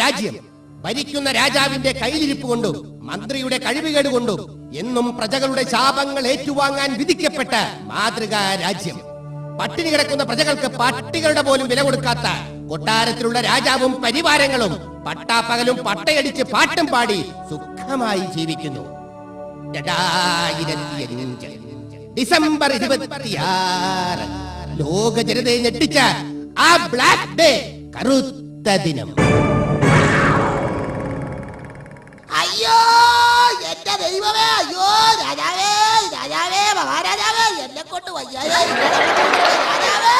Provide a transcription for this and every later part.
രാജ്യം. ഭരിക്കുന്ന രാജാവിന്റെ കയ്യിലിരിപ്പ് കൊണ്ടും മന്ത്രിയുടെ കഴിവുകേട് കൊണ്ടും എന്നും പ്രജകളുടെ ശാപങ്ങൾ ഏറ്റുവാങ്ങാൻ വിധിക്കപ്പെട്ട മാതൃകാ രാജ്യം. പട്ടിണി കിടക്കുന്ന പ്രജകൾക്ക് പട്ടികളുടെ പോലും വില കൊടുക്കാത്ത കൊട്ടാരത്തിലുള്ള രാജാവും പരിവാരങ്ങളും പട്ടാപ്പകലും പട്ടയടിച്ച് പാട്ടും പാടി സുഖമായി ജീവിക്കുന്നു. 2005 ഡിസംബർ 26 ലോക ജനതയെ ഞെട്ടിച്ച ആ ബ്ലാക്ക് ഡേ, കറുത്ത ദിനം. അയ്യോ എന്റെ ദൈവമേ, അയ്യോ രാജാവേ, രാജാവേ, മഹാരാജാവേ, എന്നെ കൊണ്ട് വയ്യാതെ രാജാവേ.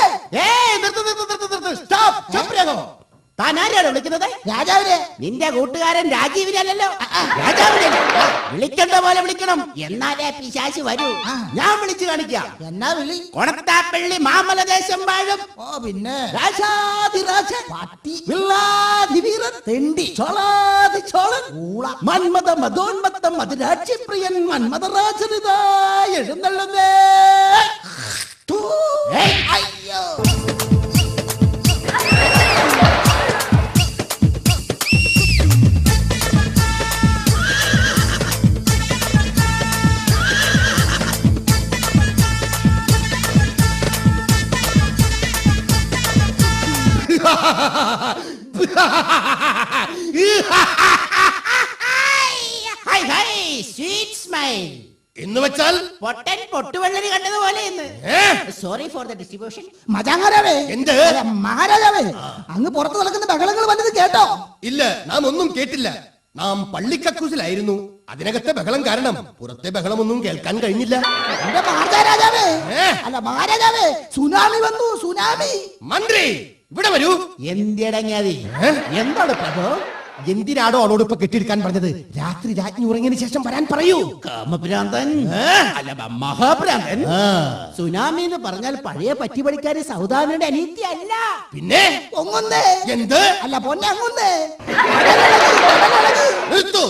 താൻ ആരെയാണ് വിളിക്കുന്നത്? രാജാവിനെ. നിന്റെ കൂട്ടുകാരൻ രാജീവിനല്ലോ. രാജാവിനെ വിളിക്കേണ്ട പോലെ വിളിക്കണം, എന്നാലേ പിശാച് വരൂ. ഞാൻ വിളിച്ചു കാണിക്കാം. എന്നാ വിളി? കൊണത്താപ്പള്ളി മാമലദേശം വാഴും. ഓ പിന്നെ രാജാതിരാജൻ, വില്ലാധിവീരൻ, തെണ്ടി ചോളാതി ചോളൻ, മന്മത മതോന്മത്തം അതിരാജ്യപ്രിയൻ മന്മതരാജനിതാ എഴുന്നള്ളുന്നേ. അയ്യോ എന്ന് വെച്ചാൽ പൊട്ടൻ പൊട്ടുവെള്ളരി കണ്ടതുപോലെ. Sorry for the distribution. മജാങ്ങാരാവേ, എന്ത് മഹാരാജാവേ, അങ്ങ് പുറത്തു നടക്കുന്ന ബഹളങ്ങൾ വന്നത് കേട്ടോ? ഇല്ല, നാം ഒന്നും കേട്ടില്ല. നാം പള്ളിക്കക്കൂസിലായിരുന്നു. അതിനകത്തെ ബഹളം കാരണം പുറത്തെ ബഹളമൊന്നും കേൾക്കാൻ കഴിഞ്ഞില്ല. എന്റെ മഹാരാജാവേ, അല്ല മഹാരാജാവേ, സുനാമി വന്നു, സുനാമി. മന്ത്രി ഇവിടെ വരൂ. എന്തിടങ്ങാതി? എന്താണ് പ്രഭു? എന്തിനാണോ അവളോട് ഇപ്പൊ കെട്ടിയെടുക്കാൻ പറഞ്ഞത്? രാത്രി രാജ്ഞി ഉറങ്ങിയതിനു ശേഷം വരാൻ പറയൂ. കാമഭ്രാന്തൻ, അല്ല മഹാഭ്രാന്തൻ. സുനാമി എന്ന് പറഞ്ഞാൽ പഴയ പറ്റിപ്പടിക്കാരി സൗദാമിയുടെ അനീതി അല്ല, പിന്നെ പൊങ്ങുന്നേ. എന്ത്? അല്ല പൊന്നെ അങ്ങുന്നേ. നിർത്തു.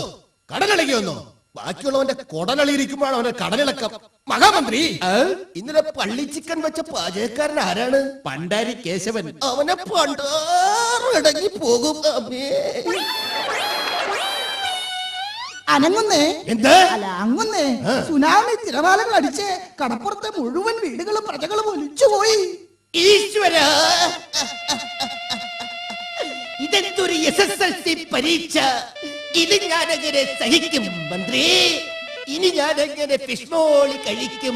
കടലിളകി വന്നോ? ബാക്കിയുള്ളവന്റെ കൊടലളിയിരിക്കുമ്പോഴാണ് അവന്റെ കടലിളക്കം. മഹാമന്ത്രി, ഇന്നലെ പള്ളി ചിക്കൻ വെച്ച പാചകക്കാരൻ ആരാണ്? പണ്ടാരി കേശവൻ. അവനെ പണ്ടാറടങ്ങി പോകും. അനങ്ങുന്നേ. എന്ത്? അല്ല അങ്ങുന്നേ. സുനാമി തിരമാലകൾ അടിച്ച് കടപ്പുറത്തെ മുഴുവൻ വീടുകളും പ്രജകളും ഒലിച്ചുപോയി. ഈശ്വര, ഇതെന്തൊരു SSLC പരീക്ഷ! ഇത് ഞാനെങ്ങനെ സഹിക്കും മന്ത്രി? ഇനി ഞാനെങ്ങനെ ഫിഷ്മോളി കഴിക്കും?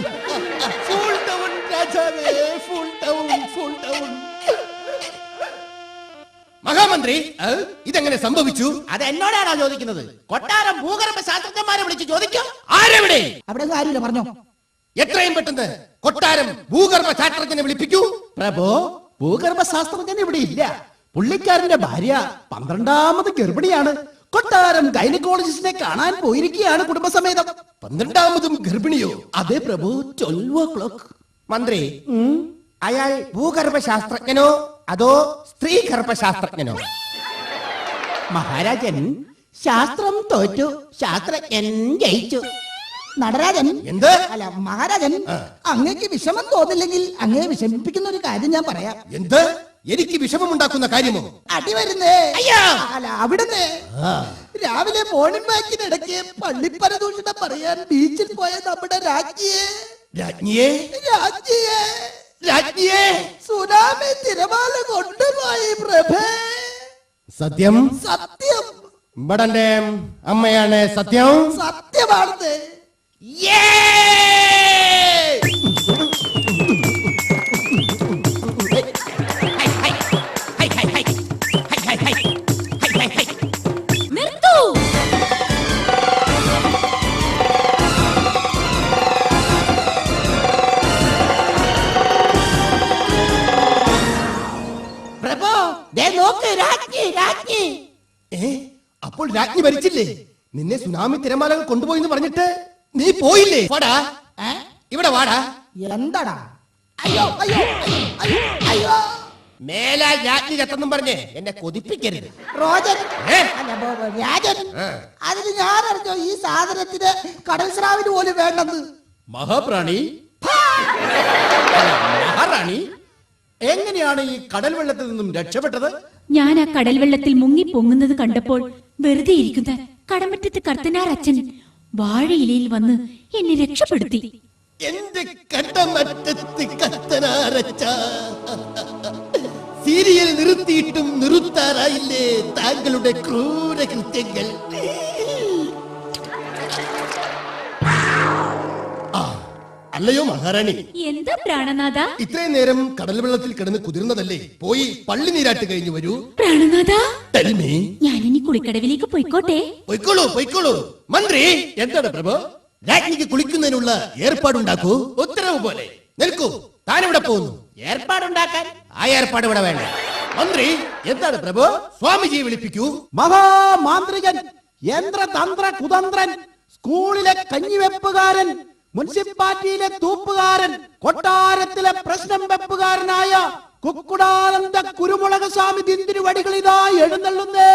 ഫുൾ ഡൗൺ രാജാവേ, full down, full down. Mahamantri, ഇതെങ്ങനെ സംഭവിച്ചു? അത് എന്നോടാണോ ചോദിക്കുന്നത്? കൊട്ടാരം ഭൂഗർഭ ശാസ്ത്രജ്ഞന്മാരെ വിളിച്ച് ചോദിക്കും. ആരെവിടെ? അവിടെ കാര്യമില്ല, പറഞ്ഞോ. എത്രയും പെട്ടെന്ന് കൊട്ടാരം ഭൂഗർഭ ശാസ്ത്രജ്ഞനെ വിളിപ്പിക്കൂ. പ്രഭു, ഭൂഗർഭ ശാസ്ത്രജ്ഞൻ ഇവിടെ ഇല്ല. പുള്ളിക്കാരന്റെ ഭാര്യ 12ാമത് ഗർഭിണിയാണ്. കൊട്ടാരം ഗൈനക്കോളജിസ്റ്റിനെ കാണാൻ പോയിരിക്കുകയാണ് കുടുംബസമേതം. 12ാമതും ഗർഭിണിയോ? അതെ പ്രഭു, 12 o'clock. മന്ത്രി, അയാൾ ഭൂഗർഭ ശാസ്ത്രജ്ഞനോ അതോ സ്ത്രീ ഗർഭശാസ്ത്രജ്ഞനോ? മഹാരാജൻ, ശാസ്ത്രം തോറ്റു, ശാസ്ത്രജ്ഞൻ ജയിച്ചു. നടരാജൻ. എന്ത്? അല്ല മഹാരാജൻ, അങ്ങേക്ക് വിഷമം തോന്നില്ലെങ്കിൽ അങ്ങയെ വിഷമിപ്പിക്കുന്ന ഒരു കാര്യം ഞാൻ പറയാം. എന്ത്? എനിക്ക് വിഷമമുണ്ടാക്കുന്ന കാര്യമോ? അടി വരുന്നേ. അയ്യോ! അല്ല അവിടുന്ന് രാവിലെ മോർണിംഗ് വാക്കിനിടയ്ക്ക് പള്ളിപ്പരദൂഷണം പറയാൻ ബീച്ചിൽ പോയ നമ്മുടെ രാജ്ഞിയെ സുനാമി തിരമാല കൊണ്ടുപോയി പ്രഭേ. സത്യം? സത്യം. ഇവിടന്റെ അമ്മയാണ് സത്യം. സത്യമാണെന്ന്. അപ്പോൾ രാജ്ഞി ഭരിച്ചില്ലേ? നിന്നെ സുനാമി തിരമാലകൾ കൊണ്ടുപോയി എന്ന് പറഞ്ഞിട്ട് നീ പോയില്ലേ? വാടാ, ഇവിടെ വാടാ. എന്താടാ? അയ്യോ അയ്യോ അയ്യോ അയ്യോ. മേലാ രാജ്ഞി കത്തെന്നും പറഞ്ഞ് എന്നെ കൊതിപ്പിക്കരുത്. റോജൻ, രാജൻ, അതിന് ഞാൻ അറിഞ്ഞോ ഈ സാധനത്തിന് കടൽ സ്രാവിന് പോലും വേണ്ടെന്ന്? മഹാപ്രാണി, മഹാറാണി, എങ്ങനെയാണ് ഈ കടൽ വെള്ളത്തിൽ നിന്നും രക്ഷപ്പെട്ടത്? ഞാൻ ആ കടൽ വെള്ളത്തിൽ മുങ്ങി പൊങ്ങുന്നത് കണ്ടപ്പോൾ വെറുതെ ഇരിക്കുന്ന കടമറ്റത്ത് കർത്തനാർ അച്ഛൻ വാഴയിലയിൽ വന്ന് എന്നെ രക്ഷപ്പെടുത്തി. എന്റെ കടമറ്റത്ത് കത്തനാരച്ച, സീരിയൽ നിർത്തിയിട്ടും നിർത്താറായില്ലേ താങ്കളുടെ ക്രൂര കൃത്യങ്ങൾ? അല്ലയോ മഹാറാണി, എന്താ പ്രാണനാഥ? ഇത്രയും നേരം കടൽ വെള്ളത്തിൽ കിടന്ന് കുതിർന്നതല്ലേ, പോയി പള്ളി നീരാട്ട് കഴിഞ്ഞു വരൂ. പ്രാണനാഥ, Tell me. ഞാനിനി കുളിക്കടവിലേക്ക് പോയിക്കോട്ടെ? പൊയ്ക്കോളൂ പൊയ്ക്കോളൂ. മന്ത്രി, എന്താണ് പ്രഭു? രാജ്ഞിക്ക് കുളിക്കുന്നതിനുള്ള ഏർപ്പാടുണ്ടാക്കൂ. ഉത്തരവ് പോലെ. നിൽക്കൂ, താനിവിടെ പോകുന്നു. ഏർപ്പാടുണ്ടാക്കാൻ ആ ഏർപ്പാട് ഇവിടെ വേണ്ട. മന്ത്രി, എന്താണ് പ്രഭു? സ്വാമിജിയെ വിളിപ്പിക്കൂ. മഹാമാന്ത്രികൻ, യന്ത്രതന്ത്ര കുതന്ത്രൻ, സ്കൂളിലെ കഞ്ഞിവെപ്പുകാരൻ, മുനിസിപ്പാലിറ്റിയിലെ തൂപ്പുകാരൻ, കൊട്ടാരത്തിലെ പ്രശ്നം വെപ്പുകാരനായ കുക്കുടാനന്ദ കുരുമുളക് സ്വാമി തിരുവടികളിതാ എഴുന്നള്ളുന്നേ.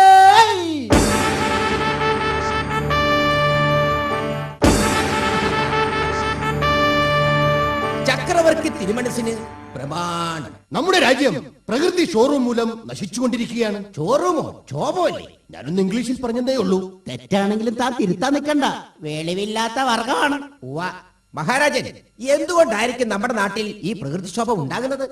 ചക്രവർത്തി തിരുമനസിന് പ്രമാണം. നമ്മുടെ രാജ്യം പ്രകൃതി ഷോറൂം മൂലം നശിച്ചുകൊണ്ടിരിക്കുകയാണ്. ചോറുമോ ചോമോ അല്ലേ? ഞാനൊന്ന് ഇംഗ്ലീഷിൽ പറഞ്ഞതേ ഉള്ളൂ. തെറ്റാണെങ്കിലും താൻ തിരുത്താൻ നിൽക്കണ്ട, വെളിവില്ലാത്ത വർഗമാണ്. മഹാരാജൻ, എന്തുകൊണ്ടായിരിക്കും നമ്മുടെ നാട്ടിൽ ഈ പ്രകൃതിക്ഷോഭം ഉണ്ടാകുന്നത്?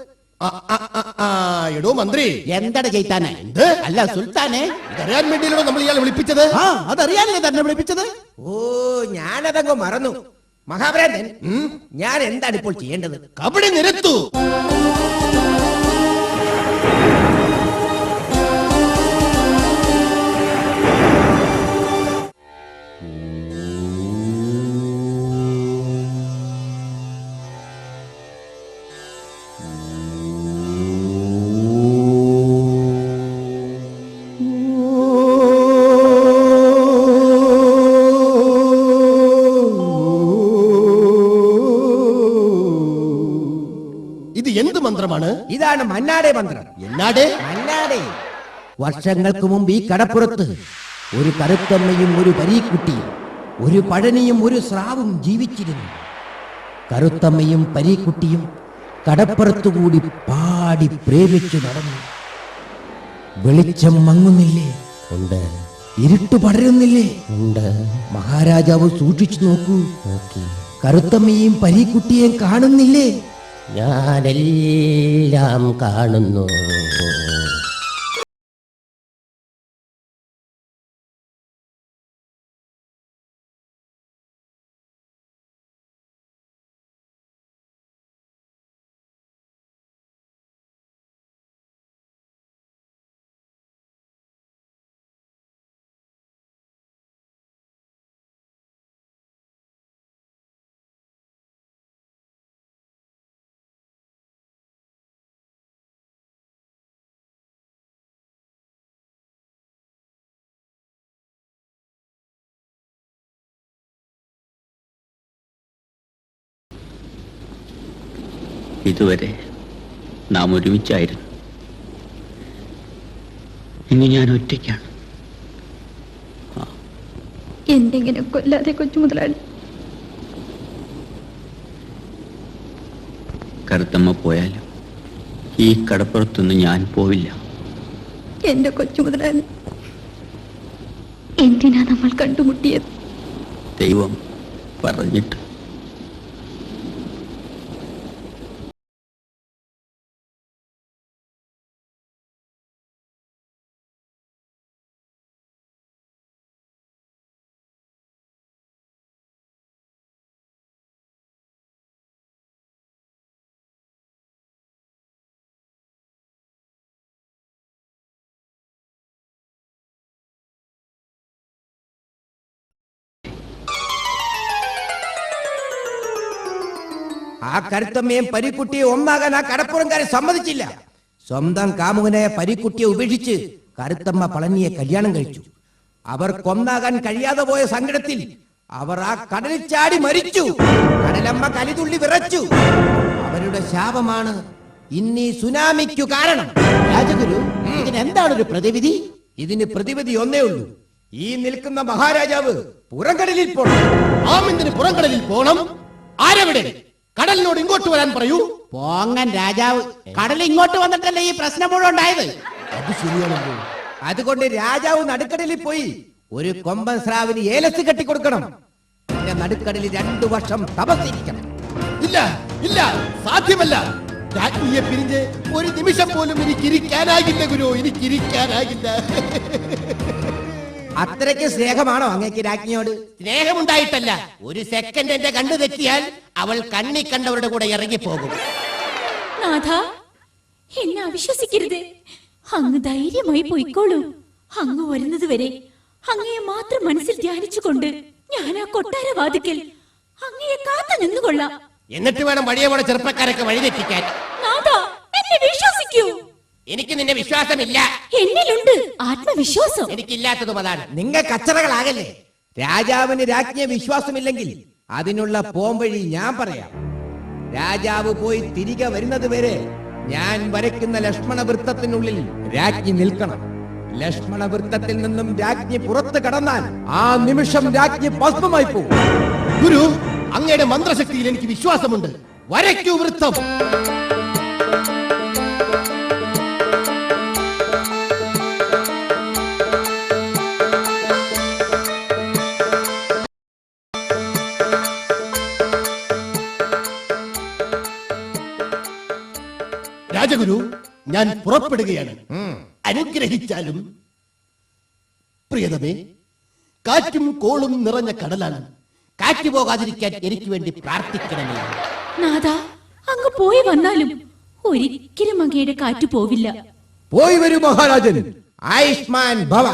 എടോ മന്ത്രി, എന്താണ് ചെയ്താനെ? എന്ത്? അല്ല സുൽത്താനെ, ഇതറിയാൻ വേണ്ടിയല്ലോ നമ്മൾ ഇയാളെ വിളിപ്പിച്ചത്. അതറിയാനല്ലേ തന്നെ വിളിപ്പിച്ചത്? ഓ, ഞാനതങ്ങ് മറന്നു. മഹാഭ്രാന്തൻ, ഞാൻ എന്താണ് ഇപ്പോൾ ചെയ്യേണ്ടത്? കബഡി നിരത്തു. ഇത് എന്ത് മന്ത്രമാണ്? ഇതാണ് മന്നാടെ മന്ത്രം. എന്നാടേ? മന്നാടെ. വർഷങ്ങൾക്ക് മുമ്പ് ഈ കടപ്പുറത്ത് ഒരു കറുത്തമ്മയും ഒരു പരീക്കുട്ടിയും ഒരു പഴനിയും ഒരു സ്രാവും ജീവിച്ചിരുന്നു. കറുത്തമ്മയും പരീക്കുട്ടിയും കടപ്പുറത്തുകൂടി പാടി പ്രേമിച്ചു നടന്നു. വെളിച്ചം മങ്ങുന്നില്ലേ? ഉണ്ട്. ഇരുട്ട് പടരുന്നില്ലേ? ഉണ്ട്. മഹാരാജാവ് സൂക്ഷിച്ചു നോക്കൂ. കറുത്തമ്മയും പരീക്കുട്ടിയെയും കാണുന്നില്ലേ? ഞാനെല്ലാം കാണുന്നു. ഇതുവരെ നാം ഒരുമിച്ചായിരുന്നു. ഇനി ഞാൻ ഒറ്റയ്ക്കാണ്. എന്തെങ്കിലും കൊല്ലാതെ കൊച്ചു മുതലാളി. കറുത്തമ്മ പോയാലും ഈ കടപ്പുറത്തൊന്നും ഞാൻ പോവില്ല. എന്റെ കൊച്ചു മുതലാളി, എന്തിനാ നമ്മൾ കണ്ടുമുട്ടിയത്? ദൈവം പറഞ്ഞിട്ട്. ആ കരുത്തമ്മയും പരീക്കുട്ടിയെ ഒന്നാകാൻ ആ കടപ്പുറംകാരെ സമ്മതിച്ചില്ല. സ്വന്തം കാമുകനായ പരീക്കുട്ടിയെ ഉപേക്ഷിച്ച് കരുത്തമ്മ പളനിയെ കല്യാണം കഴിച്ചു. അവർ കൊന്നാകാൻ കഴിയാതെ പോയ സങ്കടത്തിൽ അവർ ആ കടലിൽ ചാടി മരിച്ചു. കടലമ്മ കലിതുള്ളി വിറച്ചു. അവരുടെ ശാപമാണ് ഇന്നീ സുനാമിക്കു കാരണം. രാജഗുരു, ഇതിന് എന്താണ് ഒരു പ്രതിവിധി? ഇതിന് പ്രതിവിധി ഒന്നേ ഉള്ളൂ. ഈ നിൽക്കുന്ന മഹാരാജാവ് പുറംകടലിൽ പോണം. ആമിന്തിന് പുറംകടലിൽ പോണം. ആരെവിടെ? കടലിനോട് ഇങ്ങോട്ട് വരാൻ പറയൂ. പോങ്ങൻ രാജാവ്, കടൽ ഇങ്ങോട്ട് വന്നിട്ടല്ലേ ഈ പ്രശ്നം മുഴുവൻ ഉണ്ടായത്. അത് ശരിയാണല്ലോ. അതുകൊണ്ട് രാജാവ് നടുക്കടലിൽ പോയി ഒരു കൊമ്പൻ സ്രാവിന് ഏലസ് കെട്ടിക്കൊടുക്കണം. പിന്നെ നടുക്കടലിൽ 2 വർഷം തപസ്സിരിക്കണം. ഇല്ല ഇല്ല, സാധ്യമല്ല. രാജ്ഞിയെ പിരിഞ്ഞ് ഒരു നിമിഷം പോലും എനിക്കിരിക്കാനാകില്ല ഗുരു, എനിക്കിരിക്കാനാകില്ല. അത്രയ്ക്ക് സ്നേഹമാണോ അങ്ങേക്ക് രാജ്ഞിയോട്? സ്നേഹമുണ്ടായിട്ടല്ല, ഒരു സെക്കൻഡ് എന്റെ കണ്ണു തെറ്റിയാൽ അവൾ കണ്ണി കണ്ടവരുടെ കൂടെ ഇറങ്ങിപ്പോകും. നാഥ, എന്നെ അവിശ്വസിക്കരുത്. അങ്ങ് ധൈര്യമായി പോയിക്കോളൂ. അങ്ങ് വരുന്നത് വരെ അങ്ങയെ മാത്രം മനസ്സിൽ ധ്യാനിച്ചുകൊണ്ട് ഞാൻ ആ കൊട്ടാരവാതിക്കൽ അങ്ങയെ കാത്തു നിന്നുകൊള്ളാം. എന്നിട്ട് വേണം വഴിയെ പോണ ചെറുപ്പക്കാരൊക്കെ വഴിതെറ്റിക്കാൻ. നാഥ, എന്നെ വിശ്വസിക്കൂ. എനിക്ക് നിന്നെ വിശ്വാസമില്ല. എന്നിലുണ്ട് ആത്മവിശ്വാസം. എനിക്കില്ലാത്തതും അതാണ്. നിങ്ങൾ കച്ചറകളാകല്ലേ. രാജാവിന് രാജ്ഞിയെ വിശ്വാസമില്ലെങ്കിൽ അതിനുള്ള പോംവഴി ഞാൻ പറയാം. രാജാവ് പോയി തിരികെ വരുന്നത് വരെ ഞാൻ വരയ്ക്കുന്ന ലക്ഷ്മണ വൃത്തത്തിനുള്ളിൽ രാജ്ഞി നിൽക്കണം. ലക്ഷ്മണ വൃത്തത്തിൽ നിന്നും രാജ്ഞി പുറത്തു കടന്നാൽ ആ നിമിഷം രാജ്ഞി ഭസ്മമായി പോകും. ഗുരു, അങ്ങയുടെ മന്ത്രശക്തിയിൽ എനിക്ക് വിശ്വാസമുണ്ട്. വരയ്ക്കൂ വൃത്തം. രാജഗുരു, ഞാൻ പുറപ്പെടുകയാണ്. അനുഗ്രഹിച്ചാലും. പ്രിയതമേ, കാറ്റും കോളും നിറഞ്ഞ കടലാണ്. കാറ്റ് പോകാതിരിക്കാൻ എനിക്ക് വേണ്ടി പ്രാർത്ഥിക്കണമേ. നാഥ, അങ്ങ് പോയി വന്നാലും ഒരിക്കലും അങ്ങയുടെ കാറ്റ് പോവില്ല. പോയി വരൂ മഹാരാജൻ. ആയുഷ്മാൻ ഭവ.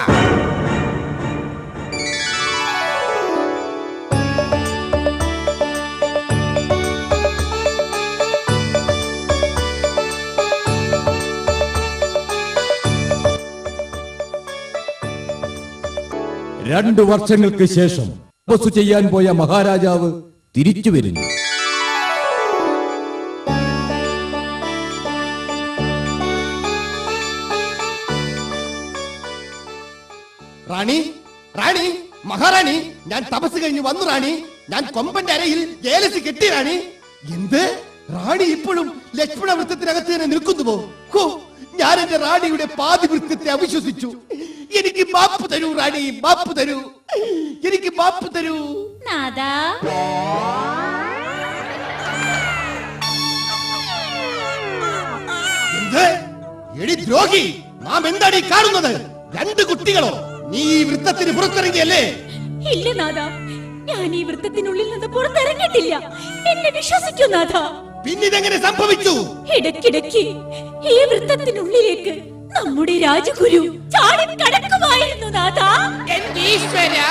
രണ്ടു വർഷങ്ങൾക്ക് ശേഷം തപസ്സു ചെയ്യാൻ പോയ മഹാരാജാവ് തിരിച്ചു വരുന്നു. റാണി, റാണി, മഹാറാണി, ഞാൻ തപസ് കഴിഞ്ഞ് വന്നു റാണി. ഞാൻ കൊമ്പന്റെ അരയിൽ ഏലസ് കെട്ടി റാണി. എന്ത്? റാണി ഇപ്പോഴും ലക്ഷ്മണ വൃത്തത്തിനകത്ത് തന്നെ നിൽക്കുന്നുവോ? ഹോ, ഞാൻ എന്റെ റാണിയുടെ പാതി വൃത്തത്തെ അവിശ്വസിച്ചു. എനിക്ക് മാപ്പ് തരൂ റാണി, മാപ്പ് തരൂ, എനിക്ക് മാപ്പ് തരൂ. നാഥ, എന്ത്? എടി ദ്രോഹി, നാം എന്താണ് ഈ കാണുന്നത്? 2 കുട്ടികളോ? നീ ഈ വൃത്തത്തിന് പുറത്തിറങ്ങിയല്ലേ? ഇല്ല നാഥ, ഞാൻ ഈ വൃത്തത്തിനുള്ളിൽ നിന്ന് പുറത്തിറങ്ങിയിട്ടില്ല. എന്നെ വിശ്വസിക്കൂ നാഥ. പിന്നിതെങ്ങനെ സംഭവിച്ചു? ഇടയ്ക്കിടയ്ക്ക് ഈ വൃത്തത്തിനുള്ളിലേക്ക് നമ്മുടെ രാജഗുരു ചാടി കടക്കുമായിരുന്നു നാഥ. എന്റെ ഈശ്വരാ!